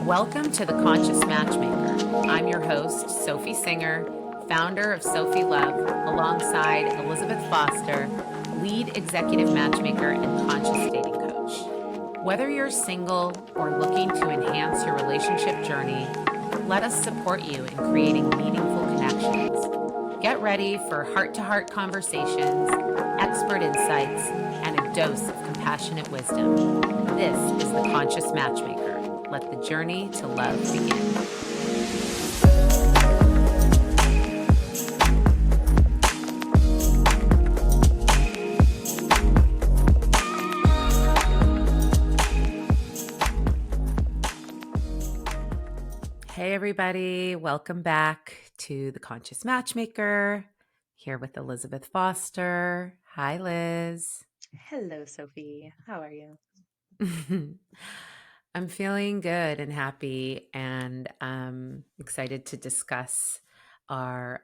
Welcome to the Conscious Matchmaker. I'm your host, Sophie Singer, founder of Sophy Love, alongside Elizabeth Foster, lead executive matchmaker and conscious dating coach. Whether you're single or looking to enhance your relationship journey, let us support you in creating meaningful connections. Get ready for heart-to-heart conversations, expert insights, and a dose of compassionate wisdom. This is the Conscious Matchmaker. Let the journey to love begin. Hey everybody, welcome back to the Conscious Matchmaker, here with Elizabeth Foster. Hi Liz. Hello, Sophie. How are you? I'm feeling good and happy, and excited to discuss our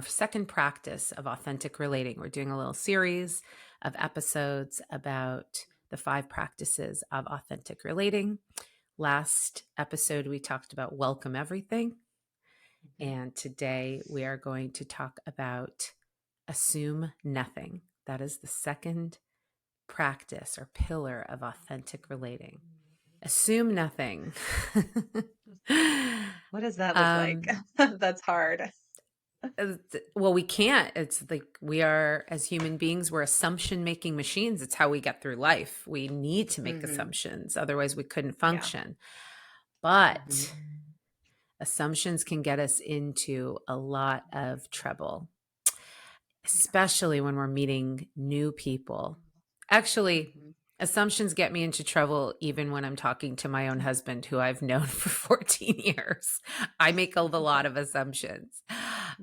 second practice of authentic relating. We're doing a little series of episodes about the 5 practices of authentic relating. Last episode, we talked about welcome everything. And today we are going to talk about assume nothing. That is the second practice or pillar of authentic relating. Assume nothing. What does that look like? That's hard. Well, we can't. It's like we are, as human beings, we're assumption making machines. It's how we get through life. We need to make assumptions. Otherwise, we couldn't function. But assumptions can get us into a lot of trouble, especially when we're meeting new people. Actually, assumptions get me into trouble even when I'm talking to my own husband, who I've known for 14 years. I make a lot of assumptions.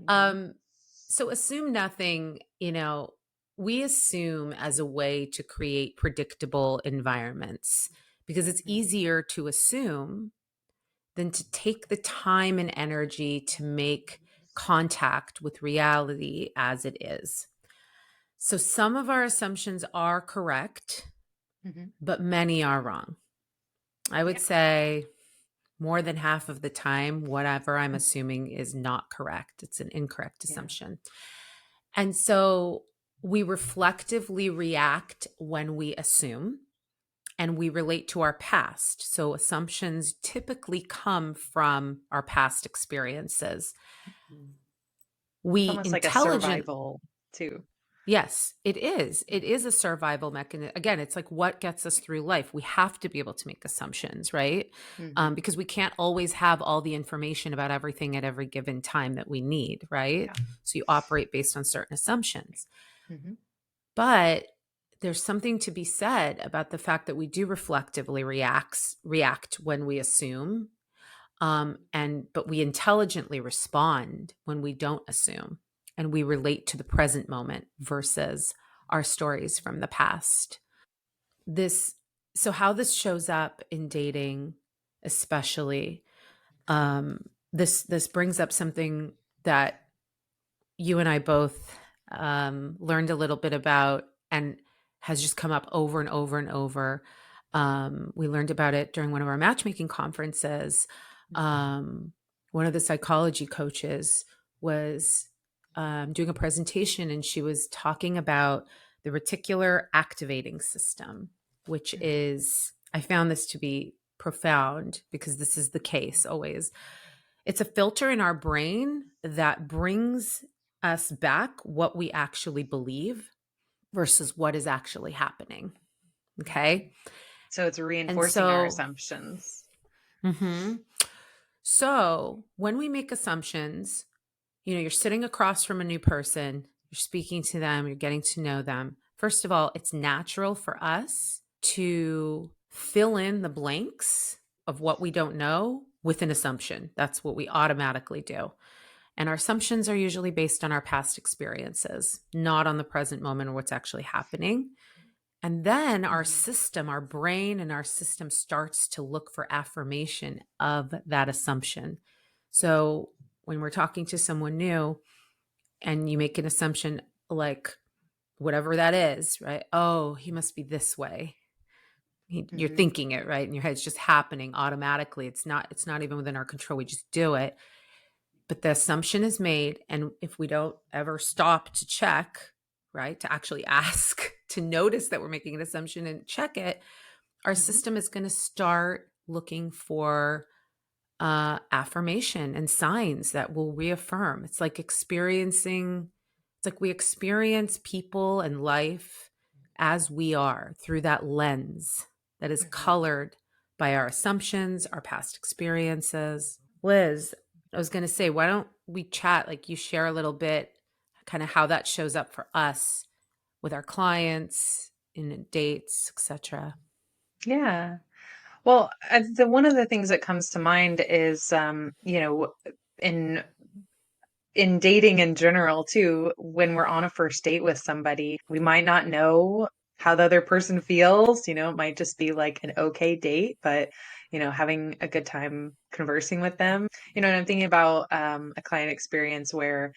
So assume nothing, we assume as a way to create predictable environments because it's easier to assume than to take the time and energy to make contact with reality as it is. So some of our assumptions are correct, but many are wrong. I would say more than half of the time, whatever I'm assuming is not correct. It's an incorrect assumption. And so we reflectively react when we assume, and we relate to our past. So assumptions typically come from our past experiences. It's almost like a survival too. Yes, it is. It is a survival mechanism. Again, it's like what gets us through life. We have to be able to make assumptions, right? Because we can't always have all the information about everything at every given time that we need, right? Yeah. So you operate based on certain assumptions. But there's something to be said about the fact that we do reflectively react when we assume, but we intelligently respond when we don't assume. And we relate to the present moment versus our stories from the past. So how this shows up in dating, especially, this brings up something that you and I both learned a little bit about and has just come up over and over and over. We learned about it during one of our matchmaking conferences. One of the psychology coaches was doing a presentation, and she was talking about the reticular activating system, which is, I found this to be profound because this is the case always. It's a filter in our brain that brings us back what we actually believe versus what is actually happening. Okay. So it's reinforcing our assumptions. So when we make assumptions, you're sitting across from a new person, you're speaking to them, you're getting to know them. First of all, it's natural for us to fill in the blanks of what we don't know with an assumption. That's what we automatically do. And our assumptions are usually based on our past experiences, not on the present moment or what's actually happening. And then our system, our brain and our system starts to look for affirmation of that assumption. So when we're talking to someone new and you make an assumption like whatever that is, right? Oh, he must be this way. You're thinking it, right? In your head, it's just happening automatically. It's not even within our control. We just do it. But the assumption is made. And if we don't ever stop to check, right, to actually ask, to notice that we're making an assumption and check it, our system is going to start looking for affirmation and signs that will reaffirm. It's like we experience people and life as we are through that lens that is colored by our assumptions, our past experiences. Liz, I was going to say, why don't we chat? Like, you share a little bit, kind of how that shows up for us with our clients in dates, etc. Yeah. Well, one of the things that comes to mind is, in dating in general too, when we're on a first date with somebody, we might not know how the other person feels. It might just be like an okay date, but having a good time conversing with them. And I'm thinking about a client experience where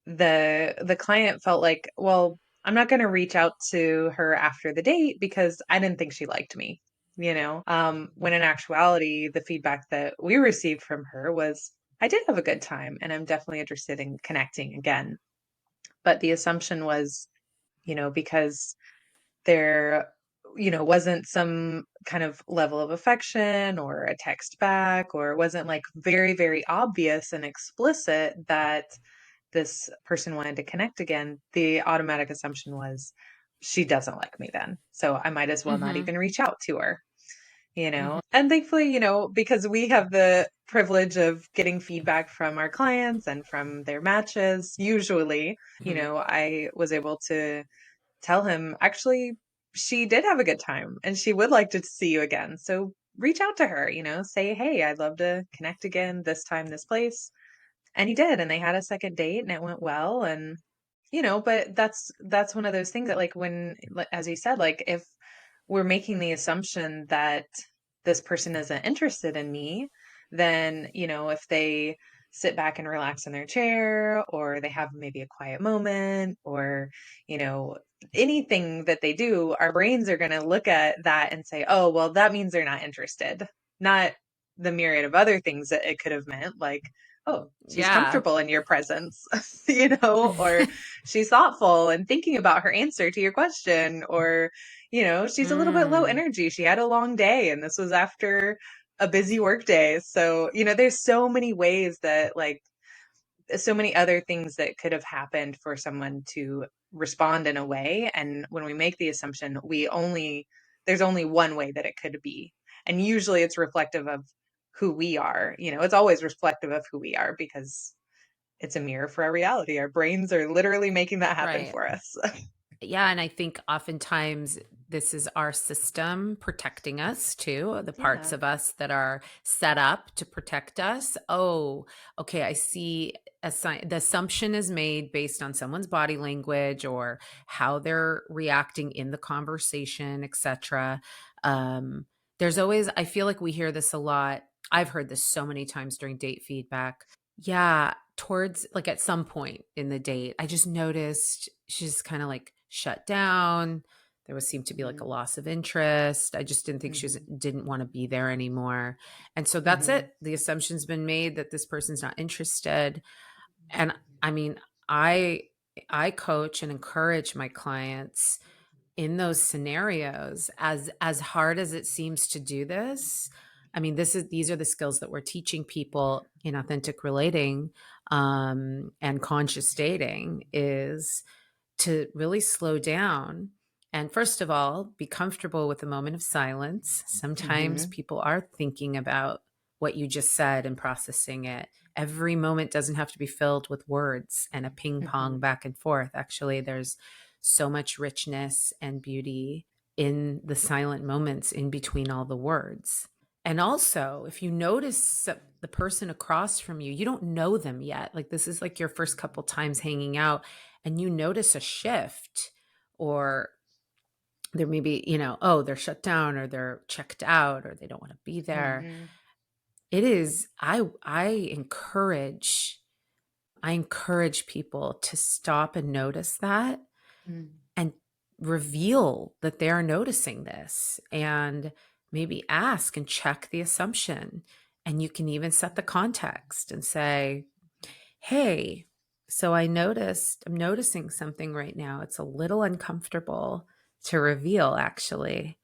the client felt like, well, I'm not going to reach out to her after the date because I didn't think she liked me, when in actuality, the feedback that we received from her was, I did have a good time and I'm definitely interested in connecting again. But the assumption was, because there, wasn't some kind of level of affection or a text back, or it wasn't like very, very obvious and explicit that this person wanted to connect again, the automatic assumption was she doesn't like me then. So I might as well not Mm-hmm. even reach out to her, Mm-hmm. And thankfully, because we have the privilege of getting feedback from our clients and from their matches, usually, I was able to tell him, actually, she did have a good time and she would like to see you again. So reach out to her, say, hey, I'd love to connect again this time, this place. And he did, and they had a second date and it went well. And, but that's one of those things that, like, as you said, like, if we're making the assumption that this person isn't interested in me, then, if they sit back and relax in their chair, or they have maybe a quiet moment, or, you know, anything that they do, our brains are going to look at that and say, oh, well, that means they're not interested. Not the myriad of other things that it could have meant, like, oh, she's Yeah. comfortable in your presence, or she's thoughtful and thinking about her answer to your question, or, she's a little bit low Mm. energy. She had a long day and this was after a busy work day. So, there's so many ways that, like, so many other things that could have happened for someone to respond in a way. And when we make the assumption, there's only one way that it could be. And usually it's reflective of who we are. It's always reflective of who we are because it's a mirror for our reality. Our brains are literally making that happen Right. for us. Yeah, and I think oftentimes this is our system protecting us too, the parts Yeah. of us that are set up to protect us. Oh, okay, I see the assumption is made based on someone's body language or how they're reacting in the conversation, etc. Um, there's always, I feel like we hear this a lot. I've heard this so many times during date feedback. Yeah, towards like at some point in the date, I just noticed she's kind of like shut down. There was seemed to be like a Mhm. loss of interest. I just didn't think Mhm. didn't want to be there anymore. And so that's Mhm. it. The assumption's been made that this person's not interested. And I mean, I I coach and encourage my clients in those scenarios, as hard as it seems to do this. I mean, these are the skills that we're teaching people in authentic relating, and conscious dating, is to really slow down and, first of all, be comfortable with a moment of silence. Sometimes Mhm. people are thinking about what you just said and processing it. Every moment doesn't have to be filled with words and a ping pong Mhm. back and forth. Actually, there's so much richness and beauty in the silent moments in between all the words. And also, if you notice the person across from you, you don't know them yet. Like, this is like your first couple times hanging out, and you notice a shift, or there may be, oh, they're shut down or they're checked out or they don't want to be there. Mhm. It is, I encourage people to stop and notice that Mhm. and reveal that they are noticing this, and maybe ask and check the assumption. And you can even set the context and say, hey, so I'm noticing something right now. It's a little uncomfortable to reveal, actually,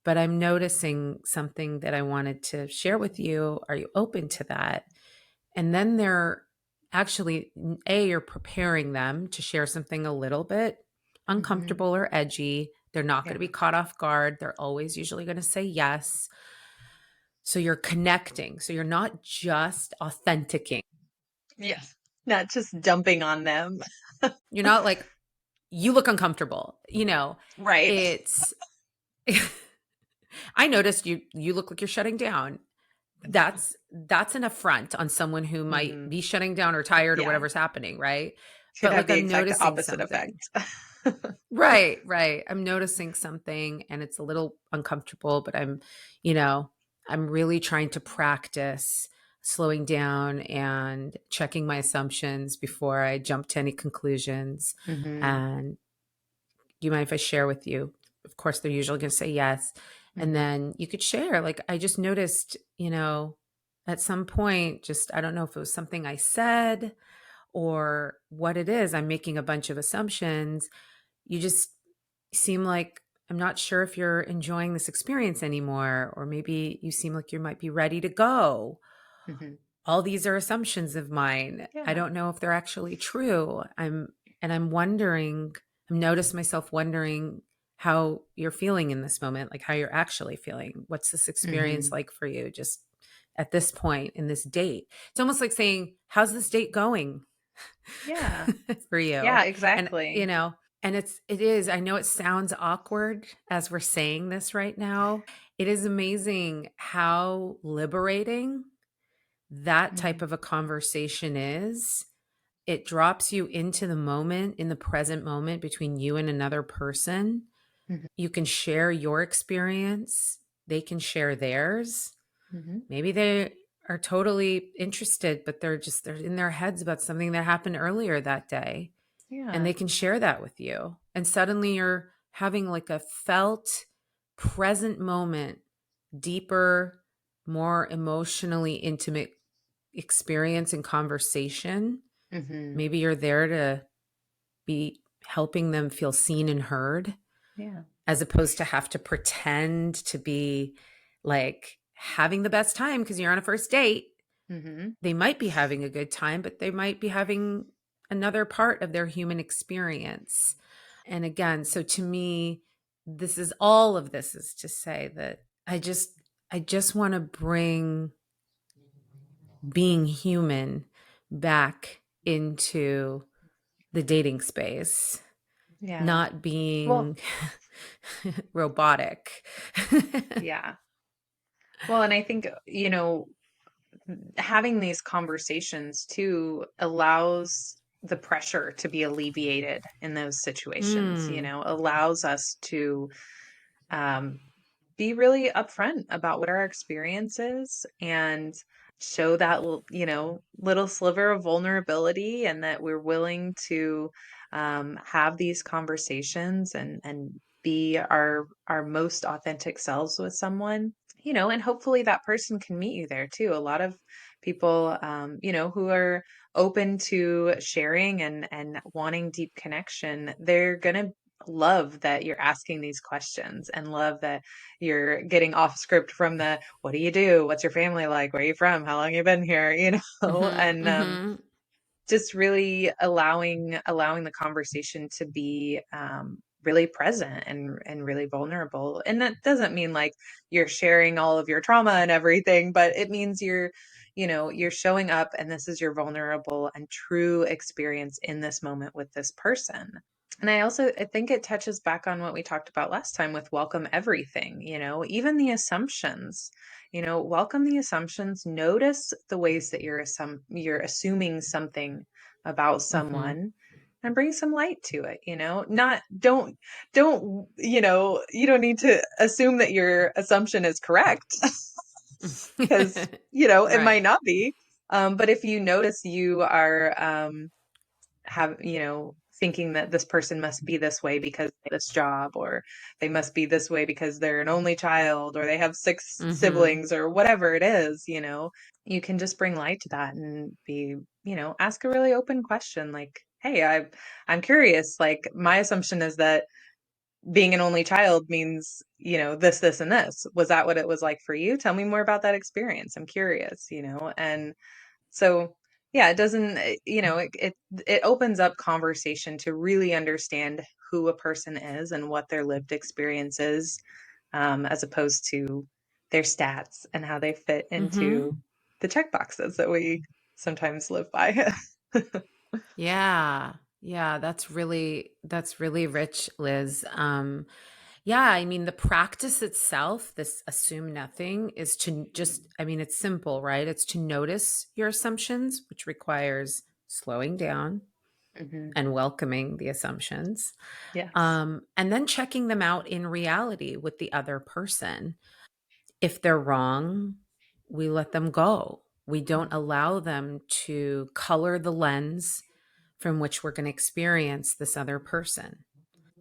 but I'm noticing something that I wanted to share with you. Are you open to that? And then they're actually, you're preparing them to share something a little bit Hmm. uncomfortable or edgy. They're not going to Yeah. be caught off guard. They're always usually going to say yes. So you're connecting. So you're not just authenticing. Yes. Not just dumping on them. You're not like, you look uncomfortable. Right. It's, I noticed you look like you're shutting down. That's an affront on someone who might Hmm. be shutting down or tired or Yeah. whatever's happening, right? Could But have like, the I'm exact noticing opposite something. effect. Right, right. I'm noticing something and it's a little uncomfortable, but you know, I'm really trying to practice slowing down and checking my assumptions before I jump to any conclusions. Hmm. And do you mind if I share with you? Of course, they're usually going to say yes. And Hmm. then you could share, like, I just noticed, at some point, just, I don't know if it was something I said or what it is. I'm making a bunch of assumptions. You just seem like, I'm not sure if you're enjoying this experience anymore, or maybe you seem like you might be ready to go. Hmm. All these are assumptions of mine. I Yeah. don't know if they're actually true. I'm wondering, I've noticed myself wondering how you're feeling in this moment, like how you're actually feeling. What's this experience Hmm. like for you just at this point in this date? It's almost like saying, how's this date going Yeah. for you? Yeah, And, exactly. and it is, I know it sounds awkward as we're saying this right now. It is amazing how liberating that type Mm-hmm. of a conversation is. It drops you into the moment, in the present moment between you and another person. You can share your experience, they can share theirs. Hmm. Maybe they are totally interested, but they're in their heads about something that happened earlier that day, and Yeah. they can share that with you. And suddenly you're having like a felt present moment, deeper, more emotionally intimate experience and conversation. Hmm. Maybe you're there to be helping them feel seen and heard, Yeah. as opposed to have to pretend to be like having the best time because you're on a first date. Hmm. They might be having a good time, but they might be having another part of their human experience. And again, so to me, all of this is to say that I just want to bring being human back into the dating space, Yeah. not Well, being robotic. yeah. Well, and I think, having these conversations too allows the pressure to be alleviated in those situations, Mm, allows us to um, be really upfront about what our experience is and show that little sliver of vulnerability, and that we're willing to have these conversations and be our most authentic selves with someone, and hopefully that person can meet you there too. A lot of people, who are open to sharing and wanting deep connection, they're gonna love that you're asking these questions and love that you're getting off script from the what do you do, what's your family like, where are you from, how long you been here, mhm, and mhm, just really allowing the conversation to be really present and really vulnerable. And that doesn't mean like you're sharing all of your trauma and everything, but it means you're showing up, and this is your vulnerable and true experience in this moment with this person. And I think it touches back on what we talked about last time with welcome everything, even the assumptions. Welcome the assumptions, notice the ways that you're assuming something about mhm. someone, and bring some light to it, Not don't, you don't need to assume that your assumption is correct because, it might Right. not be. But if you notice you are have, thinking that this person must be this way because of this job, or they must be this way because they're an only child, or they have six Mm-hmm. siblings, or whatever it is, you can just bring light to that and be, ask a really open question like, hey, I'm curious. Like, my assumption is that being an only child means, this, and this. Was that what it was like for you? Tell me more about that experience. I'm curious, and so, yeah, it doesn't, it opens up conversation to really understand who a person is and what their lived experience is, as opposed to their stats and how they fit into Mm-hmm. the check boxes that we sometimes live by. Yeah. Yeah, that's really rich, Liz. Yeah, I mean the practice itself, this assume nothing is to just I mean it's simple, right? It's to notice your assumptions, which requires slowing down Hmm. and welcoming the assumptions. Yes. And then checking them out in reality with the other person. If they're wrong, we let them go. We don't allow them to color the lens from which we're going to experience this other person.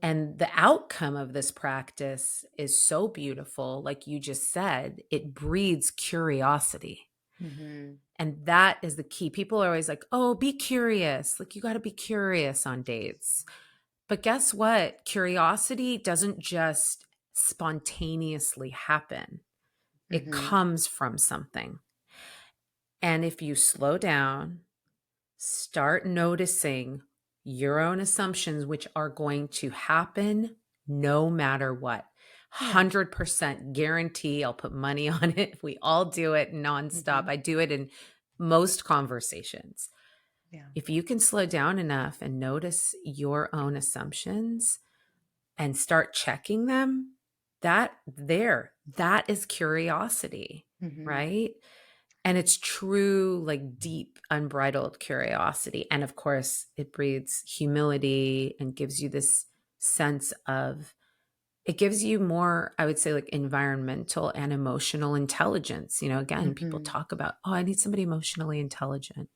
And the outcome of this practice is so beautiful. Like you just said, it breeds curiosity. Hmm. And that is the key. People are always like, oh, be curious. Like, you got to be curious on dates. But guess what? Curiosity doesn't just spontaneously happen, it Hmm. comes from something. And if you slow down, start noticing your own assumptions, which are going to happen no matter what. Yeah. 100% guarantee. I'll put money on it. We all do it nonstop. Hmm. I do it in most conversations. Yeah. If you can slow down enough and notice your own assumptions and start checking them, that is curiosity, Hmm. right? And it's true, like deep, unbridled curiosity. And of course, it breeds humility and gives you this sense of, it gives you more, I would say, like environmental and emotional intelligence. Again, people Hmm. talk about, oh, I need somebody emotionally intelligent.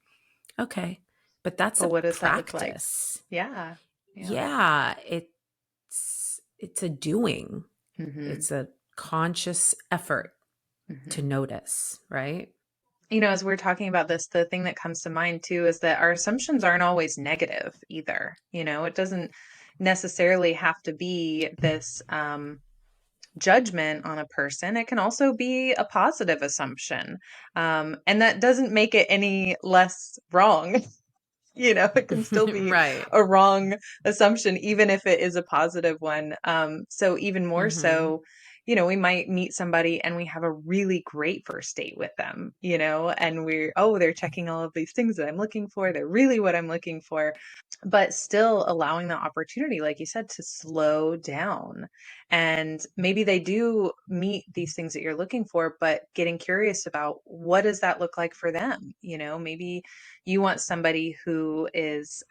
Okay. But that's a Well, what does that look like? practice. Yeah. Yeah. Yeah. It's a doing, Hmm. it's a conscious effort to Hmm. notice, right? As we're talking about this, the thing that comes to mind too is that our assumptions aren't always negative either. It doesn't necessarily have to be this judgment on a person. It can also be a positive assumption. And that doesn't make it any less wrong. It can still be Right. a wrong assumption, even if it is a positive one. So even more Mhm. so, we might meet somebody and we have a really great first date with them, and they're checking all of these things that I'm looking for. They're really what I'm looking for, but still allowing the opportunity, like you said, to slow down. And maybe they do meet these things that you're looking for, but getting curious about what does that look like for them? Maybe you want somebody who is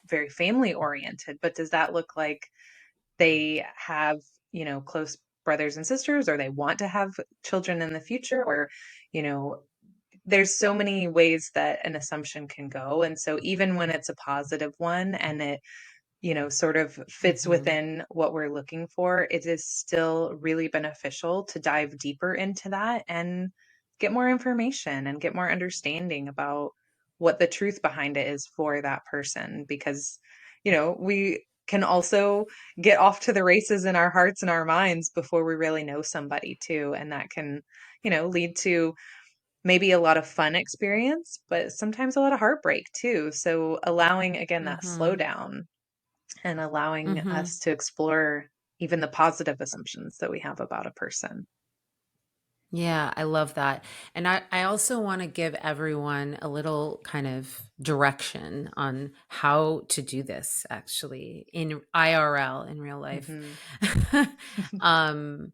very family oriented, but does that look like they have, close brothers and sisters, or they want to have children in the future, or, you know, there's so many ways that an assumption can go. And so even when it's a positive one and it, sort of fits Mhm. within what we're looking for, it is still really beneficial to dive deeper into that and get more information and get more understanding about what the truth behind it is for that person. Because, we can also get off to the races in our hearts and our minds before we really know somebody too. And that can, lead to maybe a lot of fun experience, but sometimes a lot of heartbreak too. So allowing, again, that Mhm. slowdown and allowing Mhm. us to explore even the positive assumptions that we have about a person. Yeah, I love that. And I also want to give everyone a little kind of direction on how to do this actually in IRL, in real life. Hmm. um,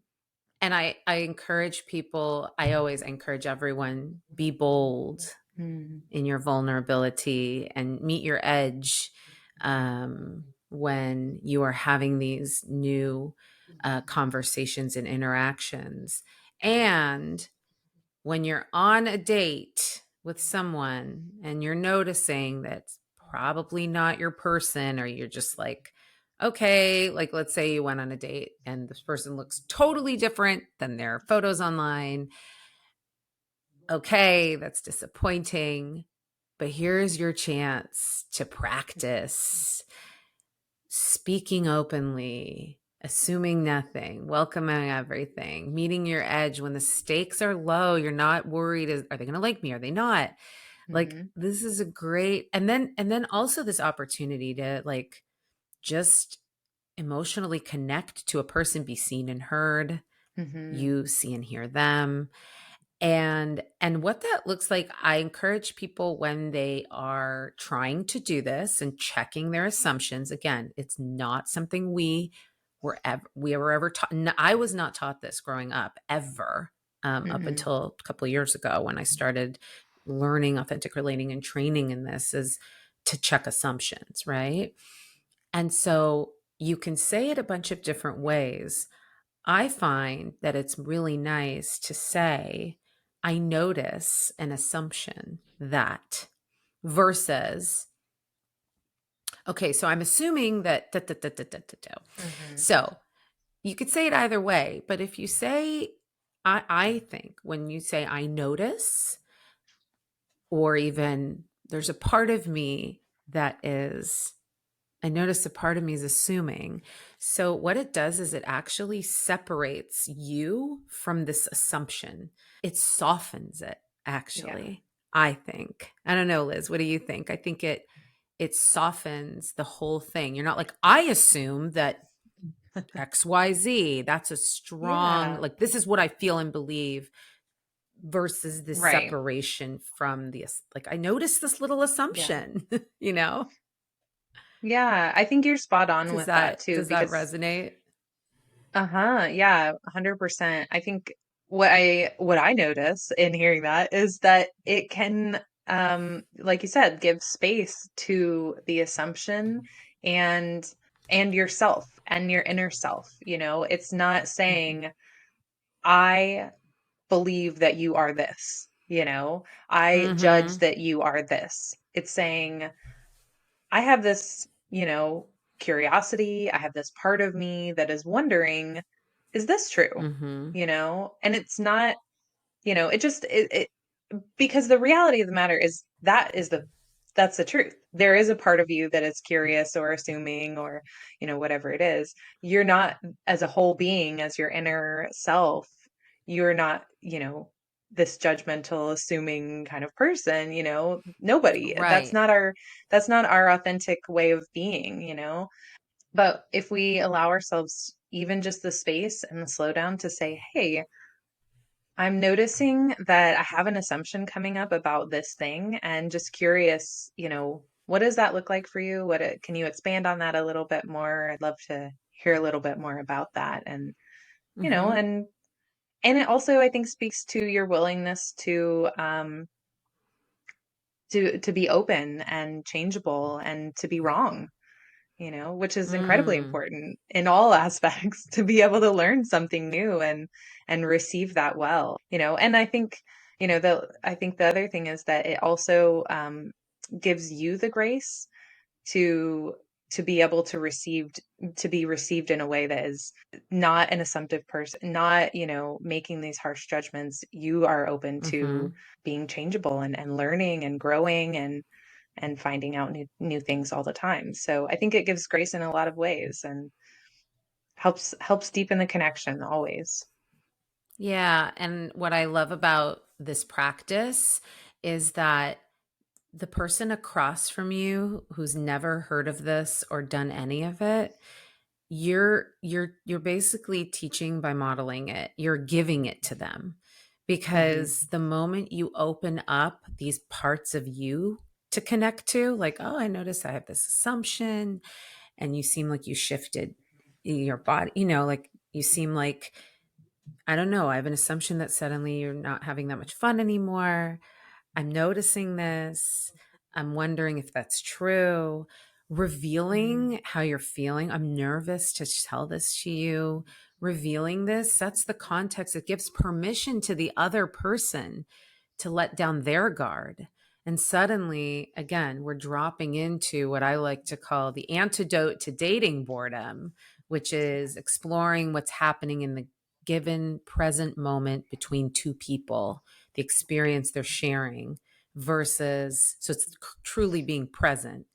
and I encourage people, I always encourage everyone, be bold Mm. in your vulnerability and meet your edge when you are having these new conversations and interactions. And when you're on a date with someone and you're noticing that probably not your person, or you're just like, okay, like let's say you went on a date and this person looks totally different than their photos online. Okay, that's disappointing, but here's your chance to practice speaking openly, assuming nothing, welcoming everything, meeting your edge when the stakes are low. You're not worried, are they going to like me? Are they not? Like, Mhm. this is a great, and then also this opportunity to like just emotionally connect to a person, be seen and heard, Mhm. you see and hear them. And what that looks like, I encourage people when they are trying to do this and checking their assumptions. Again, it's not something we were ever taught. I was not taught this growing up ever, up Mhm. until a couple of years ago when I started learning authentic relating and training in this, is to check assumptions, right? And so you can say it a bunch of different ways. I find that it's really nice to say, I notice an assumption that, versus, okay, so I'm assuming that. Da, da, da, da, da, da, da. Mhm. So you could say it either way, but if you say, I think when you say, I notice, or even there's a part of me that is, I notice a part of me is assuming. So, what it does is it actually separates you from this assumption. It softens it, Yeah. actually, I think. I don't know, Liz. What do you think? I think it softens the whole thing. You're not like, I assume that XYZ. That's a strong, Yeah. like, this is what I feel and believe, versus this Right. separation from the, like, I noticed this little Yeah. assumption, you know? Yeah, I think you're spot on Does with that that too does that because resonate? uh-huh, yeah, 100%. I think what I notice in hearing that is that it can like you said, give space to the assumption and yourself and your inner self, you know? It's not saying I believe that you are this, you know? I judge Mhm. that you are this. It's saying I have this, curiosity. I have this part of me that is wondering, is this true? Mhm. And it's not, it just, it because the reality of the matter is that's the truth. There is a part of you that is curious or assuming or, whatever it is. You're not as a whole being, as your inner self, you're not, this judgmental, assuming kind of person, nobody. Right. That's not our authentic way of being, But if we allow ourselves even just the space and the slowdown to say, hey, I'm noticing that I have an assumption coming up about this thing and just curious, what does that look like for you? Can you expand on that a little bit more? I'd love to hear a little bit more about that. And, you know, Mhm. and and it also I think speaks to your willingness to be open and changeable and to be wrong, which is incredibly Mm. important in all aspects to be able to learn something new and receive that well, and I think the other thing is that it also gives you the grace to be able to be received in a way that is not an assumptive person, not, making these harsh judgments. You are open to Mhm. being changeable and learning and growing and finding out new things all the time. So I think it gives grace in a lot of ways and helps deepen the connection always. Yeah, and what I love about this practice is that the person across from you who's never heard of this or done any of it, you're basically teaching by modeling it. You're giving it to them, Mhm. because the moment you open up these parts of you to connect to, like, oh, I notice I have this assumption, and you seem like you shifted your body, like you seem like, I don't know, I have an assumption that suddenly you're not having that much fun anymore. I'm noticing this. I'm wondering if that's true. Mhm. Revealing how you're feeling. I'm nervous to tell this to you. Revealing this sets the context. It gives permission to the other person to let down their guard And suddenly, again, we're dropping into what I like to call the antidote to dating boredom, which is exploring what's happening in the given present moment between two people, the experience they're sharing versus, so it's truly being present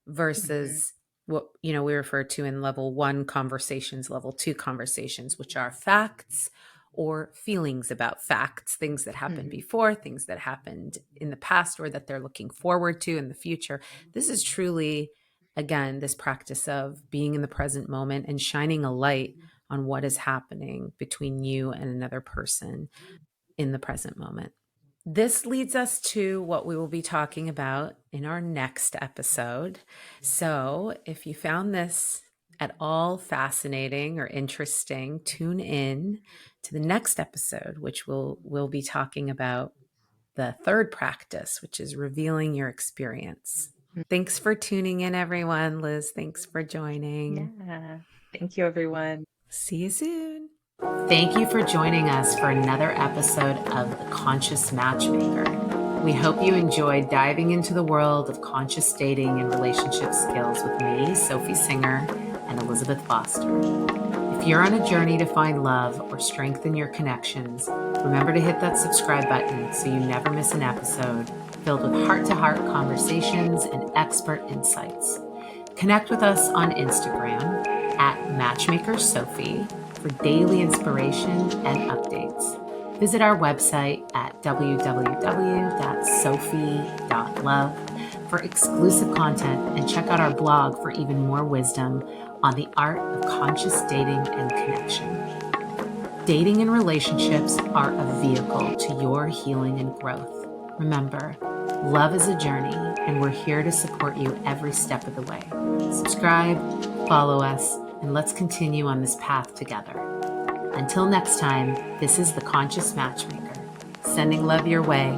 versus what, we refer to in level 1 conversations, level 2 conversations, which are facts or feelings about facts, things that happened before, things that happened in the past, or that they're looking forward to in the future. This is truly, again, this practice of being in the present moment and shining a light on what is happening between you and another person in the present moment. This leads us to what we will be talking about in our next episode. So if you found this at all fascinating or interesting, tune in to the next episode, which we'll be talking about the third practice, which is revealing your experience. Thanks for tuning in, everyone. Liz, thanks for joining. Yeah. Thank you, everyone. See you soon. Thank you for joining us for another episode of The Conscious Matchmaker. We hope you enjoyed diving into the world of conscious dating and relationship skills with me, Sophy Singer, and Elizabeth Foster. If you're on a journey to find love or strengthen your connections, remember to hit that subscribe button so you never miss an episode filled with heart-to-heart conversations and expert insights. Connect with us on Instagram at MatchmakerSophy for daily inspiration and updates. Visit our website at www.sophy.love for exclusive content and check out our blog for even more wisdom on the art of conscious dating and connection. Dating and relationships are a vehicle to your healing and growth. Remember, love is a journey, and we're here to support you every step of the way. Subscribe, follow us, and let's continue on this path together. Until next time, this is the Conscious Matchmaker, sending love your way.